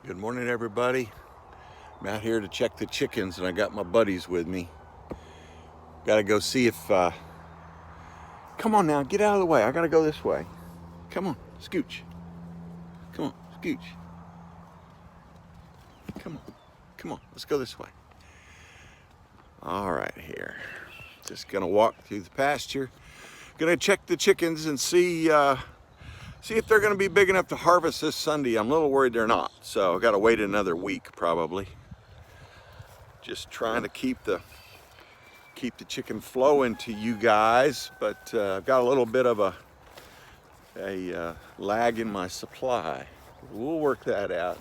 Good morning, everybody. I'm out here to check the chickens and I got my buddies with me. Gotta go see if, come on now, get out of the way. I gotta go this way. Come on, scooch. Come on, scooch. Come on, let's go this way. All right, here. Just gonna walk through the pasture. Gonna check the chickens and see if they're gonna be big enough to harvest this Sunday. I'm a little worried they're not, so I gotta wait another week probably. Just trying to keep the chicken flowing to you guys, but I've got a little bit of a lag in my supply. We'll work that out.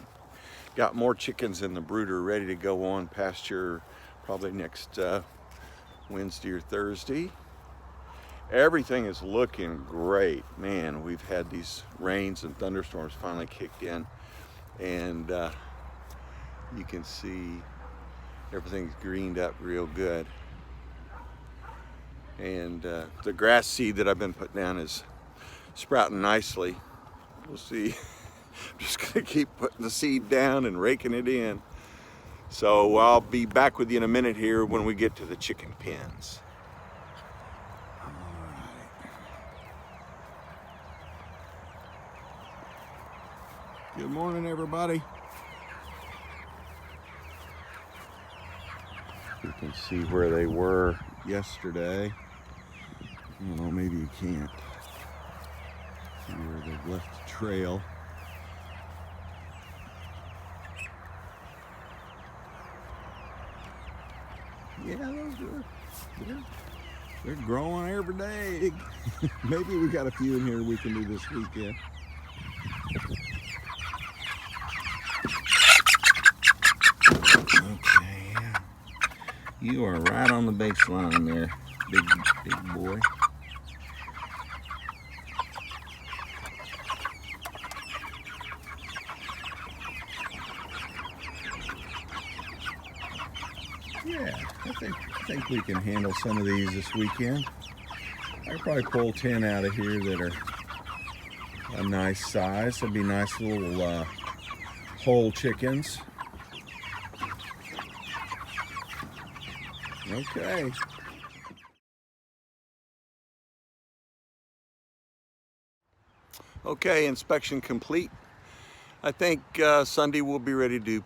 Got more chickens in the brooder ready to go on pasture probably next Wednesday or Thursday. Everything is looking great. Man, we've had these rains and thunderstorms finally kicked in, and you can see everything's greened up real good. And the grass seed that I've been putting down is sprouting nicely. We'll see. I'm just gonna keep putting the seed down and raking it in. So I'll be back with you in a minute here when we get to the chicken pens. All right. Good morning, everybody. You can see where they were yesterday. I don't know, maybe you can't. See where they've left the trail. Yeah, they're growing every day. Maybe we got a few in here we can do this weekend. Okay, yeah. You are right on the baseline there, big boy. Yeah, I think we can handle some of these this weekend. I could probably pull 10 out of here that are a nice size. They'll be nice little whole chickens. Okay. Okay, inspection complete. I think Sunday we'll be ready to do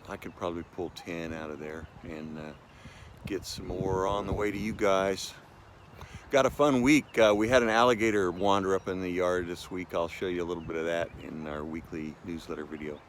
I could probably pull 10 out of there and get some more on the way to you guys. Got a fun week. We had an alligator wander up in the yard this week. I'll show you a little bit of that in our weekly newsletter video.